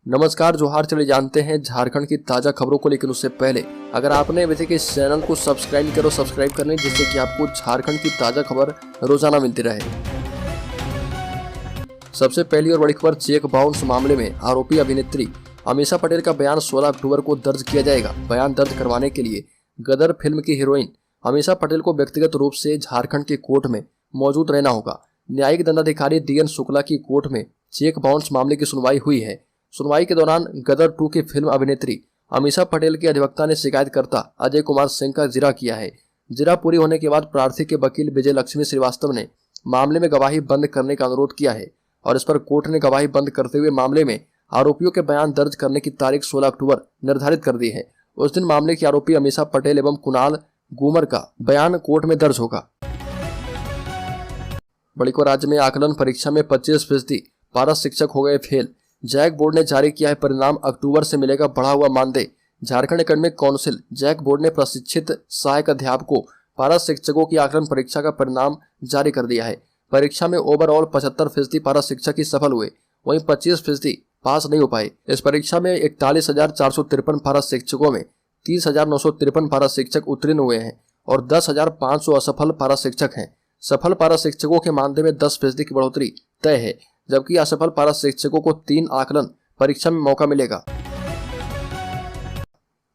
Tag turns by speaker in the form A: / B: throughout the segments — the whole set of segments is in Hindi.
A: नमस्कार जोहार। चले जानते हैं झारखंड की ताजा खबरों को, लेकिन उससे पहले अगर आपने अभी तक इस चैनल को सब्सक्राइब कर लें, जिससे कि आपको झारखंड की ताजा खबर रोजाना मिलती रहे। सबसे पहली और बड़ी खबर, चेक बाउंस मामले में आरोपी अभिनेत्री अमीषा पटेल का बयान 16 अक्टूबर को दर्ज किया जाएगा। बयान दर्ज करवाने के लिए गदर फिल्म की हीरोइन अमीषा पटेल को व्यक्तिगत रूप से झारखंड के कोर्ट में मौजूद रहना होगा। न्यायिक दंडाधिकारी DN शुक्ला की कोर्ट में चेक बाउंस मामले की सुनवाई हुई है। सुनवाई के दौरान गदर 2 की फिल्म अभिनेत्री अमीषा पटेल के अधिवक्ता ने शिकायतकर्ता अजय कुमार सिंह का जिरा किया है। जिरा पूरी होने के बाद प्रार्थी के वकील विजय लक्ष्मी श्रीवास्तव ने मामले में गवाही बंद करने का अनुरोध किया है और इस पर कोर्ट ने गवाही बंद करते हुए मामले में आरोपियों के बयान दर्ज करने की तारीख 16 अक्टूबर निर्धारित कर दी है। उस दिन मामले की आरोपी अमीषा पटेल एवं कुणाल गूमर का बयान कोर्ट में दर्ज होगा। बड़ी खबर, राज्य में आकलन परीक्षा में 25% पारा शिक्षक हो गए फेल। जैक बोर्ड ने जारी किया है परिणाम, अक्टूबर से मिलेगा बढ़ा हुआ मानदेय। Jharkhand academic council JAC board ने प्रशिक्षित सहायक अध्यापकों पारा शिक्षकों की आकलन परीक्षा का परिणाम जारी कर दिया है। परीक्षा में ओवरऑल 75% पारा शिक्षक ही सफल हुए, वहीं 25% पास नहीं हो पाए। इस परीक्षा में 41,453 पारा शिक्षकों में 30,953 पारा शिक्षक उत्तीर्ण हुए हैं और 10,500 असफल पारा शिक्षक हैं। सफल पारा शिक्षकों के मानदेय में 10% की बढ़ोतरी तय है, जबकि असफल पारा शिक्षकों को 3 आकलन परीक्षा में मौका मिलेगा।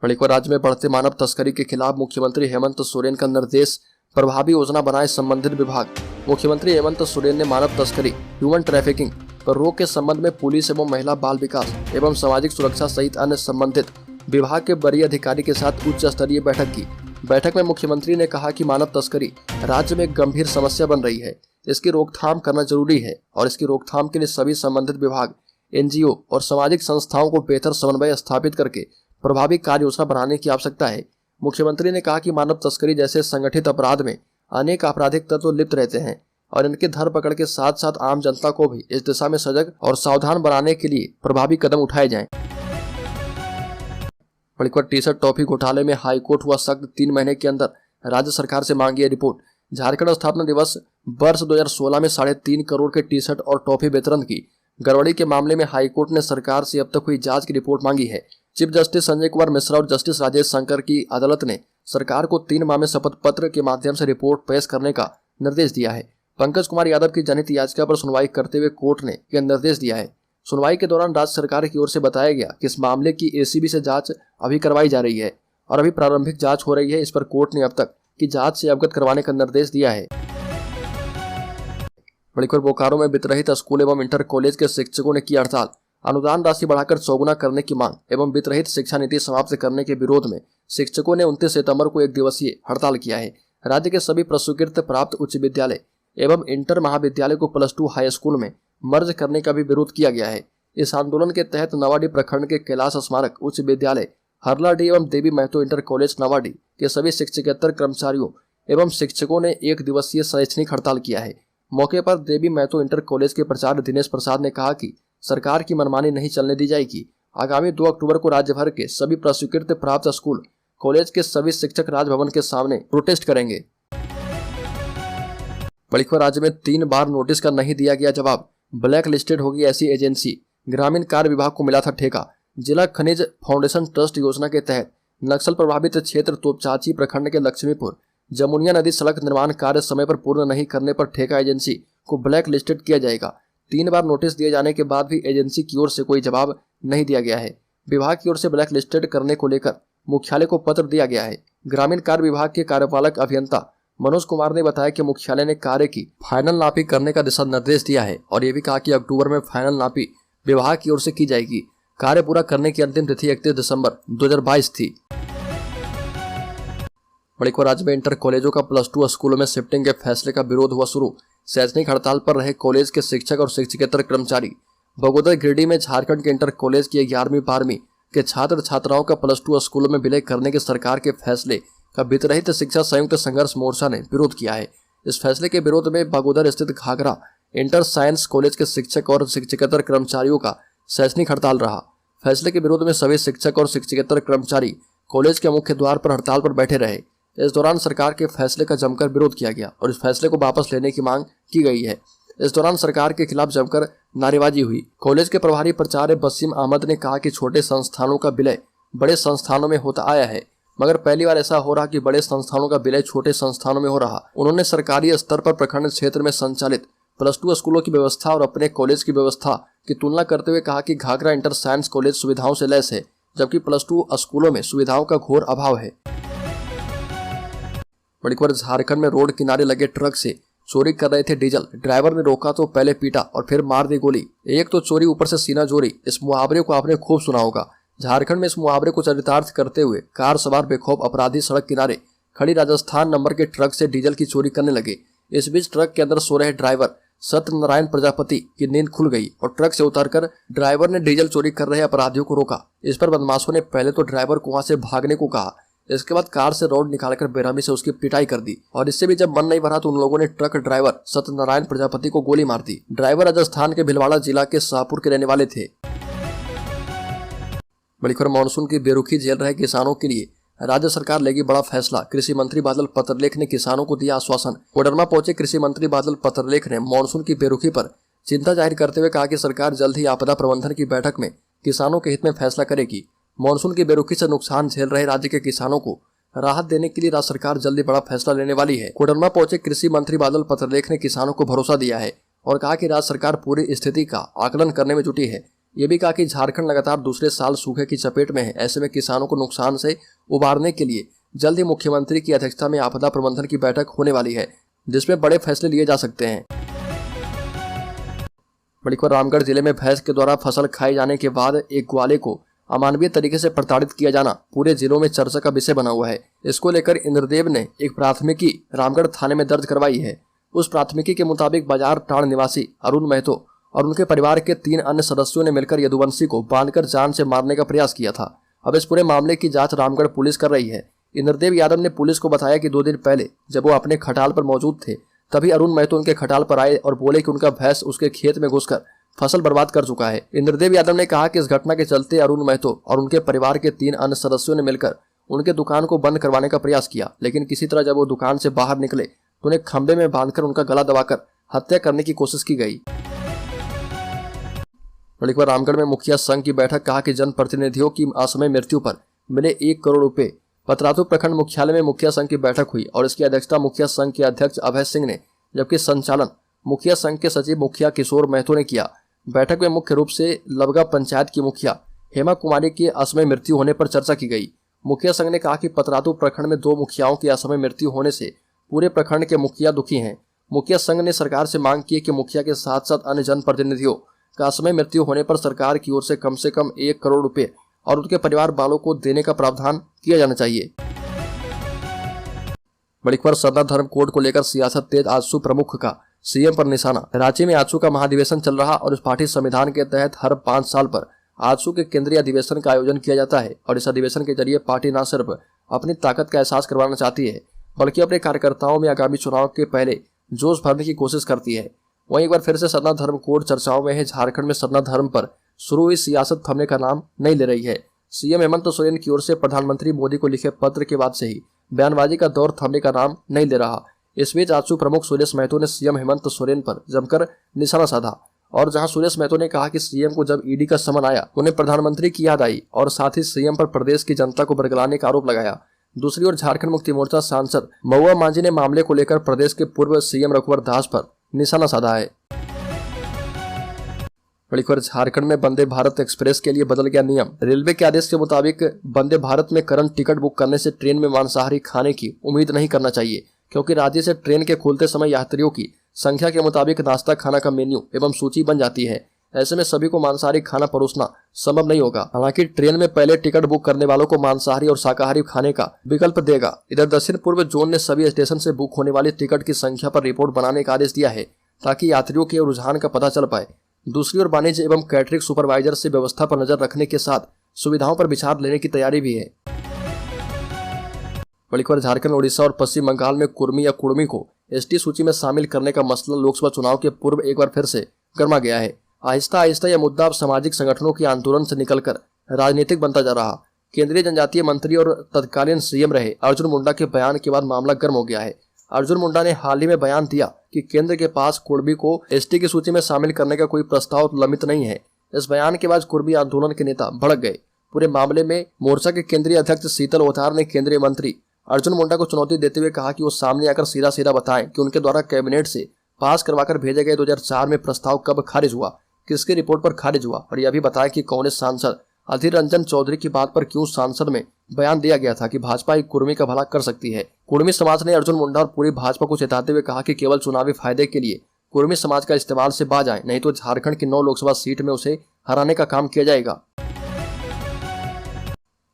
A: राज्य में बढ़ते मानव तस्करी के खिलाफ मुख्यमंत्री हेमंत सोरेन का निर्देश, प्रभावी योजना बनाए संबंधित विभाग। मुख्यमंत्री हेमंत सोरेन ने मानव तस्करी, ह्यूमन ट्रैफिकिंग पर रोक के संबंध में पुलिस एवं महिला बाल विकास एवं सामाजिक सुरक्षा सहित अन्य संबंधित विभाग के वरीय अधिकारी के साथ उच्च स्तरीय बैठक की। बैठक में मुख्यमंत्री ने कहा कि मानव तस्करी राज्य में गंभीर समस्या बन रही है, इसकी रोकथाम करना जरूरी है और इसकी रोकथाम के लिए सभी संबंधित विभाग, NGO और सामाजिक संस्थाओं को बेहतर समन्वय स्थापित करके प्रभावी कार्य योजना बनाने की आवश्यकता है। मुख्यमंत्री ने कहा कि मानव तस्करी जैसे संगठित अपराध में अनेक आपराधिक तत्व लिप्त रहते हैं और इनके धरपकड़ के साथ साथ आम जनता को भी इस दिशा में सजग और सावधान बनाने के लिए प्रभावी कदम उठाए जाएं। टी-शर्ट टॉफी घोटाले में हाईकोर्ट हुआ सख्त, 3 महीने के अंदर राज्य सरकार से मांगी है रिपोर्ट। झारखंड स्थापना दिवस वर्ष 2016 में 3.5 करोड़ के टी-शर्ट और टॉफी वितरण की गड़बड़ी के मामले में हाईकोर्ट ने सरकार से अब तक हुई जांच की रिपोर्ट मांगी है। चीफ जस्टिस संजय कुमार मिश्रा और जस्टिस राजेश शंकर की अदालत ने सरकार को 3 माह में शपथ पत्र के माध्यम से रिपोर्ट पेश करने का निर्देश दिया है। पंकज कुमार यादव की जनहित याचिका पर सुनवाई करते हुए कोर्ट ने यह निर्देश दिया है। सुनवाई के दौरान राज्य सरकार की ओर से बताया गया कि इस मामले की ACB से जांच अभी करवाई जा रही है और अभी प्रारंभिक जांच हो रही है। इस पर कोर्ट ने अब तक की जांच से अवगत करवाने का निर्देश दिया है। बोकारो में वित्तरहित स्कूल एवं इंटर कॉलेज के शिक्षकों ने की हड़ताल। अनुदान राशि बढ़ाकर 100 गुना करने की मांग एवं वित्तरहित शिक्षा नीति समाप्त करने के विरोध में शिक्षकों ने 29 सितंबर को 1 दिवसीय हड़ताल किया है। राज्य के सभी प्रस्वीकृत प्राप्त उच्च विद्यालय एवं इंटर महाविद्यालय को +2 हाई स्कूल में मर्ज करने का भी विरोध किया गया है। इस आंदोलन के तहत नवाडी प्रखंड के कैलाश स्मारक उच्च विद्यालय, हरलाडी एवं देवी महतो इंटर कॉलेज नवाडी के सभी शिक्षकेतर कर्मचारियों एवं शिक्षकों ने 1 दिवसीय शैक्षणिक हड़ताल किया है। मौके पर देवी महतो इंटर कॉलेज के प्राचार्य दिनेश प्रसाद ने कहा कि सरकार की मनमानी नहीं चलने दी जाएगी। आगामी 2 अक्टूबर को राज्य भर के सभी प्रस्वीकृत प्राप्त स्कूल कॉलेज के सभी शिक्षक राजभवन के सामने प्रोटेस्ट करेंगे। राज्य में 3 बार नोटिस का नहीं दिया गया जवाब, ब्लैक लिस्टेड होगी ऐसी एजेंसी। ग्रामीण कार्य विभाग को मिला था ठेका। जिला खनिज फाउंडेशन ट्रस्ट योजना के तहत नक्सल प्रभावित क्षेत्र तोपचाची प्रखंड के लक्ष्मीपुर जमुनिया नदी सड़क निर्माण कार्य समय पर पूर्ण नहीं करने पर ठेका एजेंसी को ब्लैक लिस्टेड किया जाएगा। 3 बार नोटिस दिए जाने के बाद भी एजेंसी की ओर से कोई जवाब नहीं दिया गया है। विभाग की ओर से ब्लैक लिस्टेड करने को लेकर मुख्यालय को पत्र दिया गया है। ग्रामीण कार्य विभाग के कार्यपालक अभियंता मनोज कुमार ने बताया कि मुख्यालय ने कार्य की फाइनल नापी करने का दिशा निर्देश दिया है और ये भी कहा कि अक्टूबर में फाइनल नापी विभाग की ओर से की जाएगी। कार्य पूरा करने की अंतिम तिथि 31 दिसंबर 2022 थी। राज्य में इंटर कॉलेजों का +2 स्कूलों में शिफ्टिंग के फैसले का विरोध हुआ शुरू। शैक्षणिक हड़ताल पर रहे कॉलेज के शिक्षक और शिक्षकेतर कर्मचारी। बगोदर गिरिडीह में झारखंड के इंटर कॉलेज की 11वीं 12वीं के छात्र छात्राओं का +2 स्कूलों में विलय करने के सरकार के फैसले का वित्तरहित शिक्षा संयुक्त संघर्ष मोर्चा ने विरोध किया है। इस फैसले के विरोध में बगोदर स्थित घाघरा इंटर साइंस कॉलेज के शिक्षक और शिक्षकेतर कर्मचारियों का शैक्षणिक हड़ताल रहा। फैसले के विरोध में सभी शिक्षक और शिक्षकेतर कर्मचारी कॉलेज के मुख्य द्वार पर हड़ताल पर बैठे रहे। इस दौरान सरकार के फैसले का जमकर विरोध किया गया और इस फैसले को वापस लेने की मांग की गई है। इस दौरान सरकार के खिलाफ जमकर नारेबाजी हुई। कॉलेज के प्रभारी प्राचार्य बसीम अहमद ने कहा कि छोटे संस्थानों का विलय बड़े संस्थानों में होता आया है, मगर पहली बार ऐसा हो रहा कि बड़े संस्थानों का विलय छोटे संस्थानों में हो रहा। उन्होंने सरकारी स्तर पर प्रखंड क्षेत्र में संचालित +2 स्कूलों की व्यवस्था और अपने कॉलेज की व्यवस्था की तुलना करते हुए कहा कि घाघरा इंटर साइंस कॉलेज सुविधाओं से लैस है, जबकि +2 स्कूलों में सुविधाओं का घोर अभाव है। बड़ी खबर, झारखंड में रोड किनारे लगे ट्रक से चोरी कर रहे थे डीजल। ड्राइवर ने रोका तो पहले पीटा और फिर मार दी गोली। एक तो चोरी ऊपर से सीना चोरी। इस मुहावरे को आपने खूब सुना होगा। झारखंड में इस मुहावरे को चरितार्थ करते हुए कार सवार बेखौफ अपराधी सड़क किनारे खड़ी राजस्थान नंबर के ट्रक से डीजल की चोरी करने लगे। इस बीच ट्रक के अंदर सो रहे ड्राइवर सत्यनारायण प्रजापति की नींद खुल गई और ट्रक से उतरकर ड्राइवर ने डीजल चोरी कर रहे अपराधियों को रोका। इस पर बदमाशों ने पहले तो ड्राइवर को वहां से भागने को कहा, इसके बाद कार से रॉड निकालकर बेरहमी से उसकी पिटाई कर दी और इससे भी जब मन नहीं भरा तो उन लोगों ने ट्रक ड्राइवर सत्यनारायण प्रजापति को गोली मार दी। ड्राइवर राजस्थान के भिलवाड़ा जिला के शाहपुर के रहने वाले थे। बड़ी खबर, मानसून की बेरुखी झेल रहे किसानों के लिए राज्य सरकार लेगी बड़ा फैसला। कृषि मंत्री बादल पत्रलेख ने किसानों को दिया आश्वासन। कोडरमा पहुंचे कृषि मंत्री बादल पत्रलेख ने मानसून की बेरुखी पर चिंता जाहिर करते हुए कहा कि सरकार जल्द ही आपदा प्रबंधन की बैठक में किसानों के हित में फैसला करेगी। मानसून की बेरुखी से नुकसान झेल रहे राज्य के किसानों को राहत देने के लिए राज्य सरकार जल्दी बड़ा फैसला लेने वाली है। कोडरमा पहुंचे कृषि मंत्री बादल पत्रलेख ने किसानों को भरोसा दिया है और कहा कि राज्य सरकार पूरी स्थिति का आकलन करने में जुटी है। ये भी कहा कि झारखंड लगातार दूसरे साल सूखे की चपेट में है। ऐसे में किसानों को नुकसान से उबारने के लिए जल्द ही मुख्यमंत्री की अध्यक्षता में आपदा प्रबंधन की बैठक होने वाली है, जिसमें बड़े फैसले लिए जा सकते हैं। बड़ी खबर, रामगढ़ जिले में भैंस के द्वारा फसल खाए जाने के बाद एक ग्वाले को अमानवीय तरीके से प्रताड़ित किया जाना पूरे जिलों में चर्चा का विषय बना हुआ है। इसको लेकर इंद्रदेव ने एक प्राथमिकी रामगढ़ थाने में दर्ज करवाई है। उस प्राथमिकी के मुताबिक बाजार टाड़ निवासी अरुण महतो और उनके परिवार के 3 अन्य सदस्यों ने मिलकर यदुवंशी को बांधकर जान से मारने का प्रयास किया था। अब इस पूरे मामले की जांच रामगढ़ पुलिस कर रही है। इंद्रदेव यादव ने पुलिस को बताया कि 2 दिन पहले जब वो अपने खटाल पर मौजूद थे तभी अरुण महतो उनके खटाल पर आए और बोले कि उनका भैंस उसके खेत में घुसकर फसल बर्बाद कर चुका है। इंद्रदेव यादव ने कहा कि इस घटना के चलते अरुण महतो और उनके परिवार के 3 अन्य सदस्यों ने मिलकर उनके दुकान को बंद करवाने का प्रयास किया, लेकिन किसी तरह जब वो दुकान से बाहर निकले तो उन्हें खंबे में बांधकर उनका गला दबाकर हत्या करने की कोशिश की गई। बड़ी खबर, रामगढ़ में मुखिया संघ की बैठक। कहा कि जनप्रतिनिधियों की असमय मृत्यु पर मिले 1 करोड़ रुपए। पतरातू प्रखंड मुख्यालय में मुखिया संघ की बैठक हुई और इसकी अध्यक्षता मुखिया संघ के अध्यक्ष अभय सिंह ने, जबकि संचालन मुखिया संघ के सचिव मुखिया किशोर महतो ने किया। बैठक में मुख्य रूप से लबगा पंचायत की मुखिया हेमा कुमारी की असमय मृत्यु होने पर चर्चा की गई। मुखिया संघ ने कहा कि पतरातू प्रखंड में 2 मुखियाओं की असमय मृत्यु होने से पूरे प्रखंड के मुखिया दुखी हैं। मुखिया संघ ने सरकार से मांग की कि मुखिया के साथ साथ अन्य जनप्रतिनिधियों का असमय मृत्यु होने पर सरकार की ओर से कम 1 करोड़ रुपए और उनके परिवार वालों को देने का प्रावधान किया जाना चाहिए। बड़ी खबर, सरना धर्म कोड को लेकर सियासत तेज। आजसू प्रमुख का सीएम पर निशाना। रांची में आजसू का महाधिवेशन चल रहा और इस पार्टी संविधान के तहत हर 5 साल पर आजसू के केंद्रीय अधिवेशन का आयोजन किया जाता है और इस अधिवेशन के जरिए पार्टी न सिर्फ अपनी ताकत का एहसास करवाना चाहती है बल्कि अपने कार्यकर्ताओं में आगामी चुनाव के पहले जोश भरने की कोशिश करती है। वहीं एक बार फिर से सरना धर्म कोड चर्चाओं में है। झारखंड में सरना धर्म पर शुरू हुई सियासत थमने का नाम नहीं ले रही है। सीएम हेमंत सोरेन की ओर से प्रधानमंत्री मोदी को लिखे पत्र के बाद से ही बयानबाजी का दौर थमने का नाम नहीं ले रहा। इस बीच आजसू प्रमुख सुरेश महतो ने सीएम हेमंत सोरेन पर जमकर निशाना साधा और जहां सुरेश महतो ने कहा कि सीएम को जब ईडी का समन आया उन्हें प्रधानमंत्री की याद आई और साथ ही सीएम पर प्रदेश की जनता को बरगलाने का आरोप लगाया। दूसरी ओर झारखंड मुक्ति मोर्चा सांसद महुआ मांझी ने मामले को लेकर प्रदेश के पूर्व सीएम रघुवर दास पर निशाना साधा है। बड़ी खबर, झारखंड में वंदे भारत एक्सप्रेस के लिए बदल गया नियम। रेलवे के आदेश के मुताबिक वंदे भारत में करंट टिकट बुक करने से ट्रेन में मांसाहारी खाने की उम्मीद नहीं करना चाहिए, क्योंकि राज्य से ट्रेन के खुलते समय यात्रियों की संख्या के मुताबिक नाश्ता खाना का मेन्यू एवं सूची बन जाती है। ऐसे में सभी को मांसाहारी खाना परोसना संभव नहीं होगा। हालांकि ट्रेन में पहले टिकट बुक करने वालों को मांसाहारी और शाकाहारी खाने का विकल्प देगा। इधर दक्षिण पूर्व जोन ने सभी स्टेशन से बुक होने वाली टिकट की संख्या पर रिपोर्ट बनाने का आदेश दिया है ताकि यात्रियों के रुझान का पता चल पाए। दूसरी ओर वाणिज्य एवं कैटरिंग सुपरवाइजर से व्यवस्था पर नजर रखने के साथ सुविधाओं पर विचार लेने की तैयारी भी है। बड़ी खबर, झारखंड, उड़ीसा और पश्चिम बंगाल में कुर्मी या कुर्मी को एसटी सूची में शामिल करने का मसला लोकसभा चुनाव के पूर्व एक बार फिर से गर्मा गया है। आहिस्ता आहिस्ता यह मुद्दा अब सामाजिक संगठनों के आंदोलन से निकलकर राजनीतिक बनता जा रहा। केंद्रीय जनजातीय मंत्री और तत्कालीन सीएम रहे अर्जुन मुंडा के बयान के बाद मामला गर्म हो गया है। अर्जुन मुंडा ने हाल ही में बयान दिया कि केंद्र के पास कुर्मी को एसटी की सूची में शामिल करने का कोई प्रस्ताव लंबित नहीं है। इस बयान के बाद कुर्मी आंदोलन के नेता भड़क गए। पूरे मामले में मोर्चा के केंद्रीय अध्यक्ष शीतल ओथार ने केंद्रीय मंत्री अर्जुन मुंडा को चुनौती देते हुए कहा कि वो सामने आकर सीधा सीधा बताएं कि उनके द्वारा कैबिनेट से पास करवाकर भेजे गए 2004 में प्रस्ताव कब खारिज हुआ, किसकी रिपोर्ट पर खारिज हुआ, और यह भी बताया कि कांग्रेस सांसद अधीर रंजन चौधरी की बात पर क्यों संसद में बयान दिया गया था कि भाजपा एक कुर्मी का भला कर सकती है। कुर्मी समाज ने अर्जुन मुंडा और पूरी भाजपा को चेताते हुए कहा कि केवल चुनावी फायदे के लिए कुर्मी समाज का इस्तेमाल से बाज आए, नहीं तो झारखंड की 9 लोकसभा सीट में उसे हराने का काम किया जाएगा।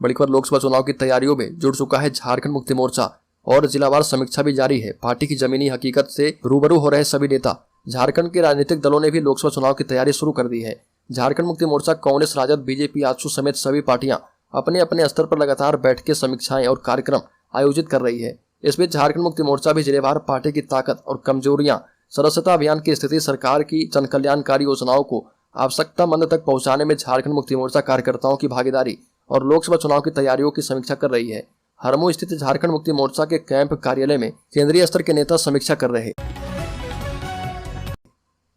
A: बड़ी खबर, लोकसभा चुनाव की तैयारियों में जुड़ चुका है झारखंड मुक्ति मोर्चा और जिलावार समीक्षा भी जारी है। पार्टी की जमीनी हकीकत से रूबरू हो रहे सभी नेता। झारखंड के राजनीतिक दलों ने भी लोकसभा चुनाव की तैयारी शुरू कर दी है। झारखंड मुक्ति मोर्चा, कांग्रेस, राजद, बीजेपी, आजसू समेत सभी पार्टियां अपने अपने स्तर पर लगातार बैठकें, समीक्षाएं और कार्यक्रम आयोजित कर रही है। इस बीच झारखंड मुक्ति मोर्चा भी जिलेवार पार्टी की ताकत और कमजोरियां, सदस्यता अभियान की स्थिति, सरकार की जन कल्याणकारी योजनाओं को आवश्यकतामंद तक पहुंचाने में झारखंड मुक्ति मोर्चा कार्यकर्ताओं की भागीदारी और लोकसभा चुनाव की तैयारियों की समीक्षा कर रही है। हरमू स्थित झारखंड मुक्ति मोर्चा के कैंप कार्यालय में केंद्रीय स्तर के नेता समीक्षा कर रहे।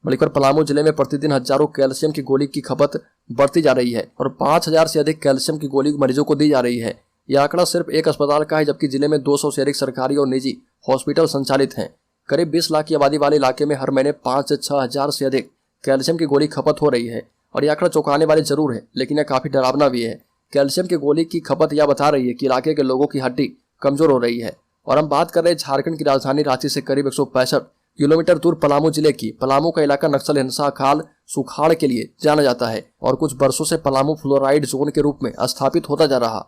A: बड़ी खबर, पलामू जिले में प्रतिदिन हजारों कैल्शियम की गोली की खपत बढ़ती जा रही है और 5000 से अधिक कैल्शियम की गोली मरीजों को दी जा रही है। यह आंकड़ा सिर्फ एक अस्पताल का है, जबकि जिले में 200 से अधिक सरकारी और निजी हॉस्पिटल संचालित हैं। करीब 20 लाख की आबादी वाले इलाके में हर महीने 5 से 6 हजार से अधिक कैल्शियम की गोली खपत हो रही है और यह आंकड़ा चौंकाने वाले जरूर है, लेकिन यह काफी डरावना भी है। कैल्शियम की गोली की खपत यह बता रही है कि इलाके के लोगों की हड्डी कमजोर हो रही है। और हम बात कर रहे हैं झारखंड की राजधानी रांची से करीब 165 किलोमीटर दूर पलामू जिले की। पलामू का इलाका नक्सल हिंसा काल सुखाड़ के लिए जाना जाता है और कुछ वर्षों से पलामू फ्लोराइड जोन के रूप में स्थापित होता जा रहा।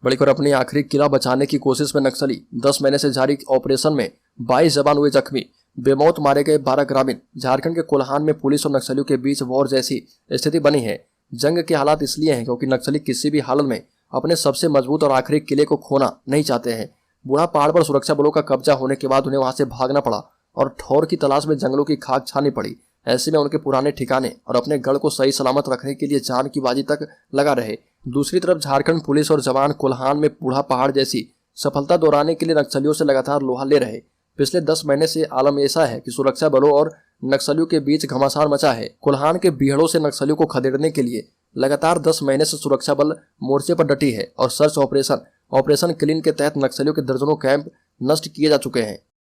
A: बड़ी खबर, अपनी आखिरी किला बचाने की कोशिश में नक्सली, 10 महीने से जारी ऑपरेशन में 22 जवान हुए जख्मी, बेमौत मारे गए 12 ग्रामीण। झारखंड के कोल्हान में पुलिस और नक्सलियों के बीच वॉर जैसी स्थिति बनी है। जंग के हालात इसलिए हैं क्योंकि नक्सली किसी भी हालत में अपने सबसे मजबूत और आखिरी किले को खोना नहीं चाहते हैं। बूढ़ा पहाड़ पर सुरक्षा बलों का कब्जा होने के बाद उन्हें वहां से भागना पड़ा और ठौर की तलाश में जंगलों की खाक छानी पड़ी। ऐसे में उनके पुराने ठिकाने और अपने गढ़ को सही सलामत रखने के लिए जान की बाजी तक लगा रहे। दूसरी तरफ झारखंड पुलिस और जवान कोल्हान में बूढ़ा पहाड़ जैसी सफलता दोहराने के लिए नक्सलियों से लगातार लोहा ले रहे। पिछले 10 महीने से आलम ऐसा है कि सुरक्षा बलों और नक्सलियों के बीच घमासान मचा है। कोल्हान के बीहड़ों से नक्सलियों को खदेड़ने के लिए लगातार 10 महीने से सुरक्षा बल मोर्चे पर डटी है और सर्च ऑपरेशन क्लीन के तहत नक्सलियों के दर्जनों कैंप नष्ट किए जा चुके हैं।